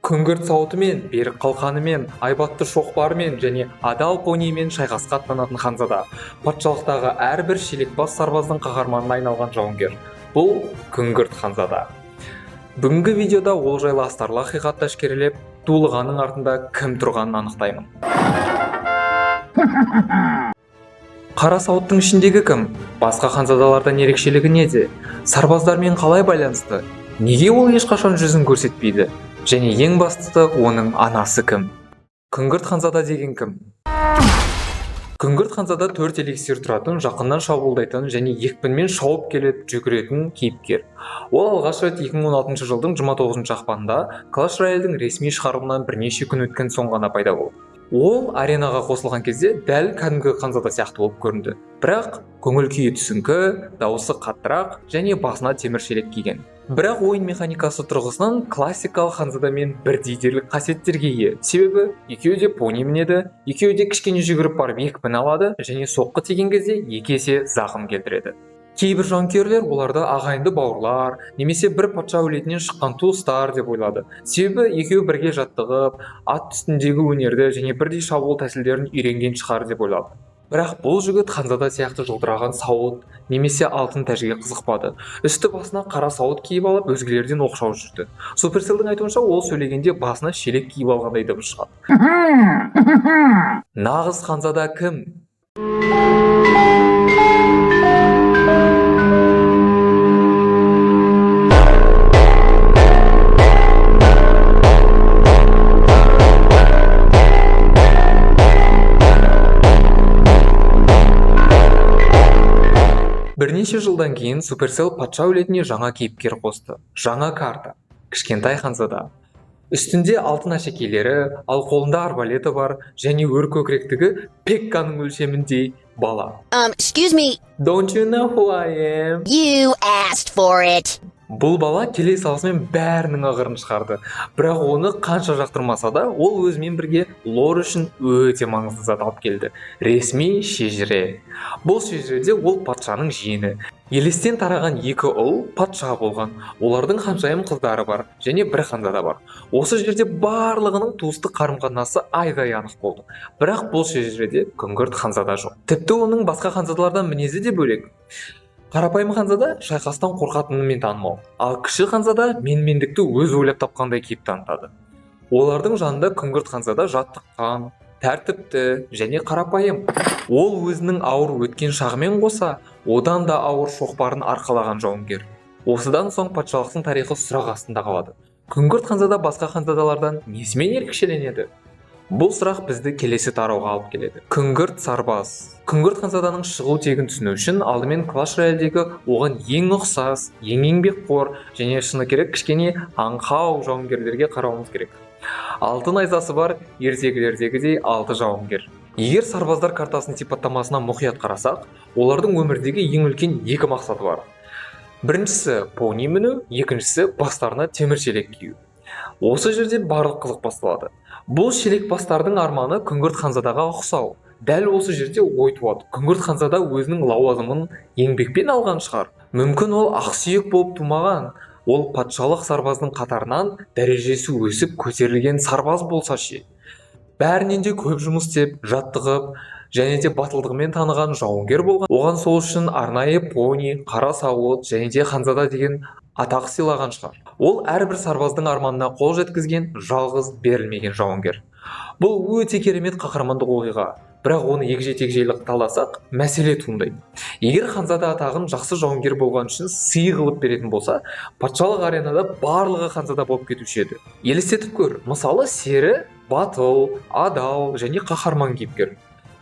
күңгірт сауытымен, берік қалқанымен, айбатты шоқпарымен және адал пониймен шайқасқа аттанатын ханзада. Патшалықтағы әрбір шелекбас сарбаздың қаһарманына айналған жауынгер. Бұл күңгірт ханзада. Бүгінгі видеода ол жайлы астарлы ақиқатты әшкерелеп, дулығаның артында кім тұрғанын анықтаймын. Қара сауыттың ішіндегі кім? Басқа ханзадалардан ерекшелігі неде? Сарбаздармен қалай байланысты? Неге ол ешқашан жүзін көрсетпейді? Және ең бастысы, оның анасы кім? Күңгірт ханзада деген кім? Күңгірт ханзада 4 эликсир тұратын, жақыннан шабуылдайтын және екпінмен шауып келіп жүгіретін кейіпкер. Ол алғаш рет 2016 жылдың 29 ақпанында Clash Royale'дің ресми шығарылымынан бірнеше күн өткен соң ғана пайда болды. Ол аренаға қосылған кезде дәл кәдімгі ханзада сияқты болып көрінді. Бірақ көңіл күйі түсіңкі, дауысы қаттырақ және басына темір шелек киген. Бірақ ойын механикасы тұрғысынан классикалық ханзадамен бірдей дерлік қасиеттерге ие. Себебі екеуі де пони мінеді, екеуі де кішкене жүгіріп барып екпін алады және соққы тиген кезде 2 есе зақым келтіреді. Кейбір жанкүйерлер оларды ағайынды бауырлар немесе бір патша әулетінен шыққан туыстар деп ойлады. Себебі екеуі бірге жаттығып, ат үстіндегі өнерді және бірдей шабуыл тәсілдерін үйренген шығар деп ойлады. Бірақ бұл жігіт ханзада сияқты жылтыраған сауыт немесе алтын тәжге қызықпады. Үсті басына қара сауыт киіп алып, өзгелерден оқшау жүрді. Supercell'дің айтуынша, ол сөйлегенде басына шелек киіп алғандай дыбыс шығады. Нағыз ханзада кім? Бірнеше жылдан кейін Supercell патша әулетіне жаңа кейіпкер қосты. Жаңа карта. Кішкентай ханзада. Үстінде алтын әшекейлері, ал қолында арбалеті бар және өр көкіректігі Пекканың өлшеміндей бала. Excuse me. Don't you know who I am? You asked for it. Бұл бала келе салысымен бәрінің ығырын шығарды. Бірақ оны қанша жақтырмаса да, ол өзімен бірге лор үшін өте маңызды зат алып келді. Ресми шежіре. Бұл шежіреде ол патшаның жиені. Елестен тараған 2 ұл патша болған. Олардың ханшайым қыздары бар және бір ханзада бар. Осы жерде барлығының туыстық қарым-қатынасы айдай анық болды. Бірақ бұл шежіреде күңгірт ханзада жоқ. Тіпті оның басқа ханзадалардан мінезі де бөлек. Қарапайым ханзада шайқастан қорқатынымен танымал, ал кіші ханзада менмендікті өз ойлап тапқандай кейіп танытады. Олардың жанында күңгірт ханзада жаттыққан, тәртіпті және қарапайым. Ол өзінің ауыр өткен шағымен қоса, одан да ауыр шоқпарын арқалаған жауынгер. Осыдан соң патшалықтың тарихы сұрақ астында қалады. Күңгірт ханзада басқа ханзадалардан несімен ерекшеленеді? Бұл сұрақ бізді келесі тарауға алып келеді. Күңгірт сарбаз. Күңгірт ханзаданың шығу тегін түсіну үшін алдымен Clash Royale'дегі оған ең ұқсас, ең еңбекқор және шыны керек кішкене аңқау жауынгерлерге қарауымыз керек. 6 найзасы бар ертегілердегідей 6 жауынгер. Егер сарбаздар картасының сипаттамасына мұқият қарасақ, олардың өмірдегі ең үлкен 2 мақсаты бар. Біріншісі пони міну, екіншісі бастарына темір шелек кию. Осы жерде барлық қызық басталады. Бұл шелек бастардың арманы күңгірт ханзадаға ұқсау. Дәл осы жерде ой туады. Күңгірт ханзада өзінің лауазымын еңбекпен алған шығар. Мүмкін ол ақсүйек болып тумаған. Ол патшалық сарбаздың қатарынан дәрежесі өсіп көтерілген сарбаз болса ше. Бәрінен де көп жұмыс істеп, жаттығып және де батылдығымен таныған жауынгер болған. Оған сол үшін арнайы пони, қара сауыт және де ханзада деген атақ сыйлаған шығар. Ол әрбір сарбаздың арманына қол жеткізген жалғыз берілмеген жауынгер. Бұл өте керемет қаһармандық оқиға. Бірақ оны егжей-тегжейлі талдасақ, мәселе туындайды. Егер ханзада атағын жақсы жауынгер болған үшін сый қылып беретін болса, патшалық аренада барлығы ханзада болып кетуші еді. Елестетіп көр, мысалы сері, батыл, адал және қаһарман кейіпкер.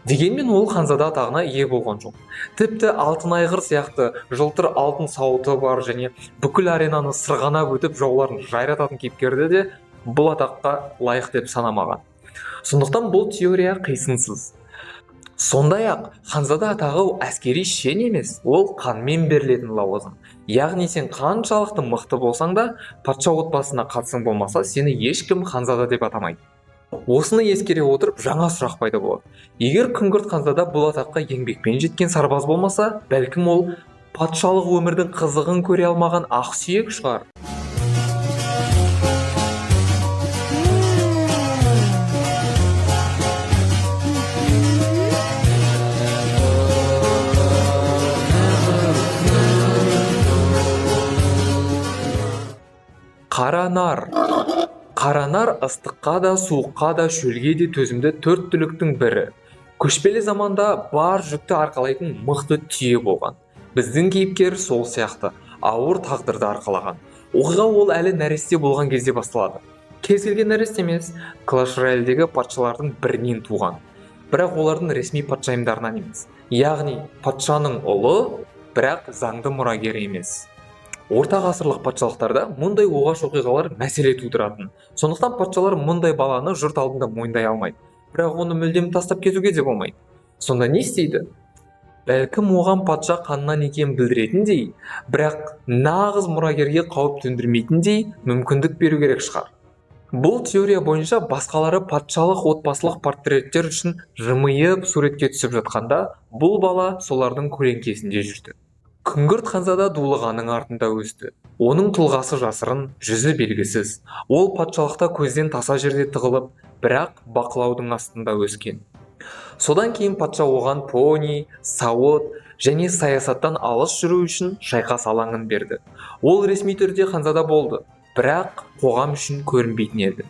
Дегенмен ол ханзада атағына ие болған жоқ. Тіпті алтын айғыр сияқты жылтыр алтын сауыты бар және бүкіл аренаны сырғанап өтіп жауларын жайрататын кейіпкерді де бұл атаққа лайық деп санамаған. Сондықтан бұл теория қисынсыз. Сондай-ақ ханзада атағы әскери шен емес, ол қанмен берілетін лауазым. Яғни сен қаншалықты мықты болсаң да, патша отбасына қатысың болмаса, сені ешкім ханзада деп атамайды. Осыны ескере отырып жаңа сұрақ пайда болады. Егер күңгірт ханзада бұл атаққа еңбекпен жеткен сарбаз болмаса, бәлкім ол патшалық өмірдің қызығын көре алмаған ақсүйек шығар. Қаранар. Қаранар ыстыққа да, суыққа да, шөлге де төзімді 4 түліктің бірі. Көшпелі заманда бар жүкті арқалайтын мықты түйе болған. Біздің кейіпкер сол сияқты ауыр тағдырды арқалаған. Оқиға ол әлі нәресте болған кезде басталады. Кез келген нәресте емес, Clash Royale'дегі патшалардың бірінен туған. Бірақ олардың ресми патшайымдарынан емес. Яғни патшаның ұлы, бірақ заңды мұрагері емес. Орта ғасырлық патшалықтарда мұндай оғаш оқиғалар мәселе тудыратын. Сондықтан патшалар мұндай баланы жұрт алдында мойындай алмайды. Бірақ оны мүлдем тастап кетуге де болмайды. Сонда не істейді? Бәлкім оған патша қанынан екенін білдіретіндей, бірақ нағыз мұрагерге қауіп төндірмейтіндей мүмкіндік беру керек шығар. Бұл теория бойынша басқалары патшалық отбасылық портреттер үшін жымиып суретке түсіп жатқанда, бұл бала солардың көлеңкесінде жүрді. Күңгірт ханзада дулығаның артында өсті. Оның тұлғасы жасырын, жүзі белгісіз. Ол патшалықта көзден таса жерде тығылып, бірақ бақылаудың астында өскен. Содан кейін патша оған пони, сауыт және саясаттан алыс жүру үшін шайқас алаңын берді. Ол ресми түрде ханзада болды, бірақ қоғам үшін көрінбейтін еді.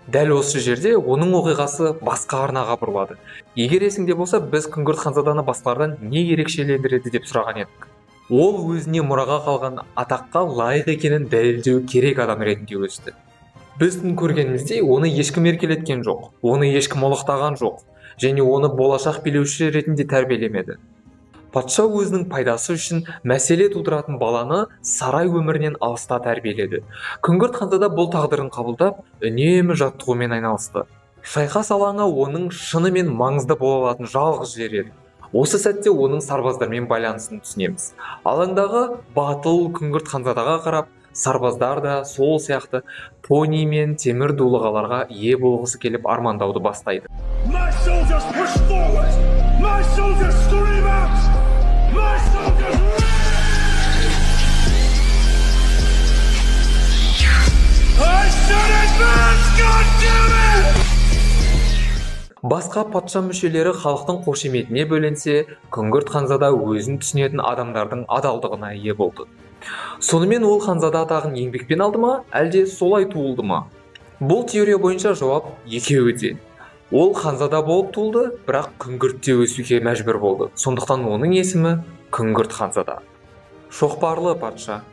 Дәл осы жерде оның оқиғасы басқа арнаға бұрылады. Егер есіңде болса, біз күңгірт ханзаданы басқалардан не ерекшелендіреді деп сұраған едік. Ол өзіне мұраға қалған атаққа лайық екенін дәлелдеу керек адам ретінде өсті. Біздің көргеніміздей оны ешкім еркелеткен жоқ, оны ешкім ұлықтаған жоқ, және оны болашақ билеуші ретінде тәрбиелемеді. Патша өзінің пайдасы үшін мәселе тудыратын баланы сарай өмірінен алыста тәрбиеледі. Күңгірт ханзада бұл тағдырын қабылдап, үнемі жаттығумен айналысты. Шайқас алаңы оның шынымен маңызды бола алатын жалғыз жер еді. Осы сәтте оның сарбаздармен байланысын түсінеміз. Алаңдағы батыл күңгірт ханзадаға қарап, сарбаздар да сол сияқты пони мен темір дулығаларға ие болғысы келіп армандауды бастайды. My soldiers push forward! My soldiers scream out! My soldiers I said advance, goddammit! Басқа патша мүшелері халықтың қошеметіне бөленсе, күңгірт ханзада өзін түсінетін адамдардың адалдығына ие болды. Сонымен ол ханзада атағын еңбекпен алды ма, әлде солай туылды ма? Бұл теория бойынша жауап екеуі де. Ол ханзада болып туылды, бірақ күңгіртте өсуге мәжбүр болды. Сондықтан оның есімі күңгірт ханзада. Шоқпарлы патша.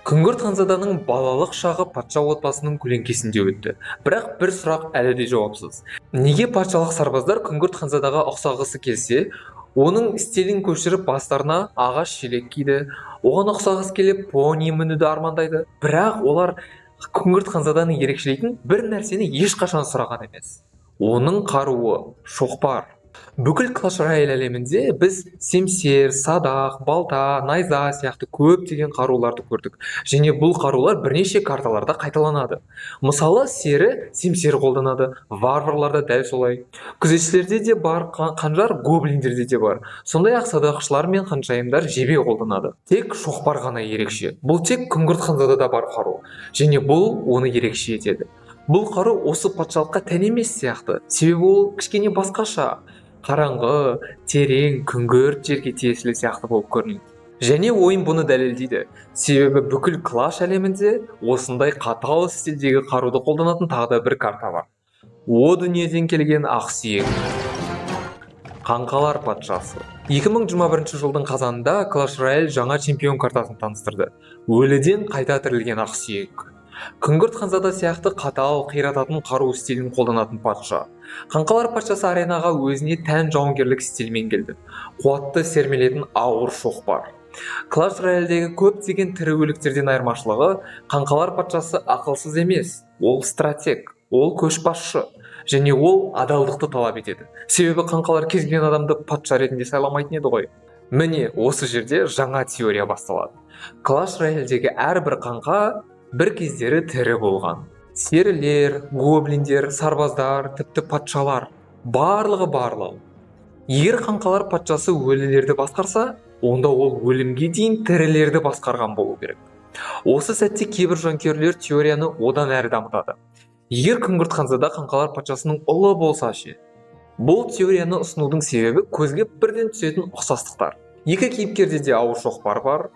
Күңгірт ханзаданың балалық шағы патша отбасының көлеңкесінде өтті. Бірақ бір сұрақ әлі де жауапсыз. Неге патшалық сарбаздар күңгірт ханзадаға ұқсағысы келсе, оның стилін көшіріп бастарына ағаш шелек киді, оған ұқсағысы келіп пони мінуді армандайды. Бірақ олар күңгірт ханзаданы ерекшелейтін бір нәрсені ешқашан сұраған емес. Оның қаруы шоқпар. Бүкіл Clash Royale әлемінде біз семсер, садақ, балта, найза сияқты көптеген қаруларды көрдік. Және бұл қарулар бірнеше карталарда қайталанады. Мысалы, сері семсер қолданады, варварларда дәл солай. Күзетшілерде де бар қанжар, гоблиндерде де бар. Сондай-ақ садақшылар мен ханшайымдар жебе қолданады. Тек шоқпар ғана ерекше. Бұл тек күңгірт ханзадада бар қару. Және бұл оны ерекше етеді. Бұл қару осы патшалыққа тән емес сияқты. Себебі ол кішкене басқаша. Қараңғы, терең, күңгірт жерге тиесілі сияқты болып көрінеді. Және ойын бұны дәлелдейді. Себебі бүкіл Clash әлемінде осындай қатал стильдегі қаруды қолданатын тағы да бір карта бар. О дүниеден келген ақсүйек. Қаңқалар патшасы. 2021 жылдың қазанында Clash Royale жаңа чемпион картасын таныстырды. Өліден қайта тірілген ақсүйек. Күңгірт ханзада сияқты қатал, қирататын қару стилін қолданатын патша. Қаңқалар патшасы аренаға өзіне тән жауынгерлік стильмен келді. Қуатты сермелетін ауыр шоқпар. Clash Royale'дегі көптеген тірі өліктерден айырмашылығы, қаңқалар патшасы ақылсыз емес, ол стратег, ол көшбасшы, және ол адалдықты талап етеді. Себебі қаңқалар кез келген адамды патша ретінде сайламайтын еді ғой. Міне, осы жерде жаңа теория басталады. Clash Royale'дегі әрбір қаңқа бір кездері тірі болған. Серілер, гоблиндер, сарбаздар, тіпті патшалар. Барлығы барлау. Егер қаңқалар патшасы өлілерді басқарса, онда ол өлімге дейін тірілерді басқарған болу керек. Осы сәтте кейбір жанкүйерлер теорияны одан әрі дамытады. Егер күңгірт ханзада қаңқалар патшасының ұлы болса ше. Бұл теорияны ұсынудың себебі көзге бірден түсетін ұқсастықтар. Екі кейіпкерде де ауыр шоқпар бар.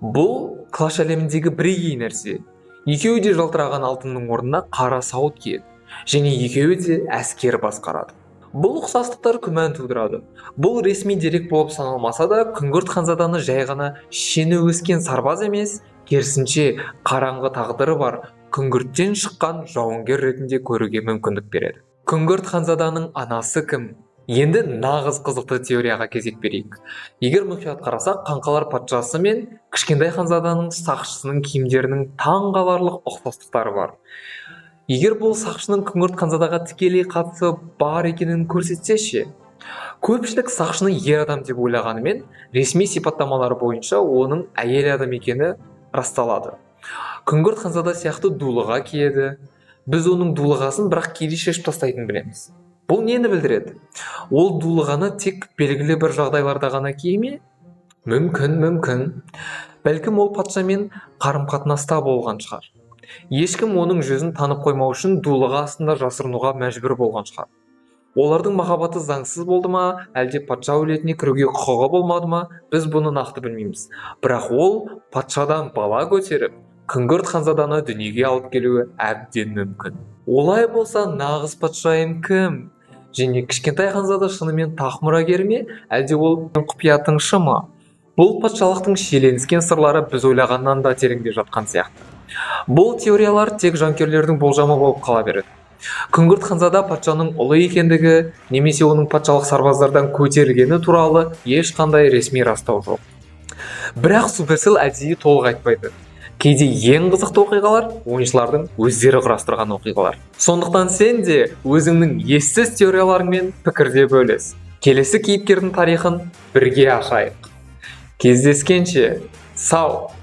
Бұл Clash әлеміндегі бірегей нәрсе. Екеуі де жалтыраған алтынның орнына қара сауыт киеді және екеуі де әскер басқарады. Бұл ұқсастықтар күмән тудырады. Бұл ресми дерек болып саналмаса да, күңгірт ханзаданы жай ғана шені өскен сарбаз емес, керісінше қараңғы тағдыры бар күңгірттен шыққан жауынгер ретінде көруге мүмкіндік береді. Күңгірт ханзаданың анасы кім? Енді нағыз қызықты теорияға кезек берейік. Егер мұқият қарасақ, қаңқалар патшасы мен кішкентай ханзаданың сақшысының киімдерінің таңғаларлық ұқсастықтары бар. Егер бұл сақшының күңгірт ханзадаға тікелей қатысы бар екенін көрсетсе ше? Көпшілік сақшыны ер адам деп ойлағанымен, ресми сипаттамалары бойынша оның әйел адам екені расталады. Күңгірт ханзада сияқты дулыға киеді. Біз оның дулығасын бірақ кейде шешіп тастайтынын білеміз. Бұл нені білдіреді? Ол дулығаны тек белгілі бір жағдайларда ғана кие ме? Мүмкін. Бәлкім ол патшамен қарым-қатынаста болған шығар. Ешкім оның жүзін танып қоймау үшін дулығы астында жасырынуға мәжбүр болған шығар. Олардың махаббаты заңсыз болды ма, әлде патша әулетіне кіруге құқығы болмады ма, біз бұны нақты білмейміз. Бірақ ол патшадан бала көтеріп, күңгірт ханзаданы дүниеге алып келуі әбден мүмкін. Олай болса, нағыз патшайым кім? Және кішкентай ханзада шынымен тақ мұрагері ме, әлде ол құпия тыңшы ма? Бұл патшалықтың шиеленіскен сырлары біз ойлағаннан да тереңде жатқан сияқты. Бұл теориялар тек жанкүйерлердің болжамы болып қала береді. Күңгірт ханзада патшаның ұлы екендігі немесе оның патшалық сарбаздардан көтерілгені туралы ешқандай ресми растау жоқ. Бірақ Supercell әдейі толық айтпайды. Кейде ең қызықты оқиғалар ойыншылардың өздері құрастырған оқиғалар. Сондықтан сен де өзіңнің ессіз теорияларыңмен пікірде бөліс. Келесі кейіпкердің тарихын бірге ашайық. Кездескенше, сау!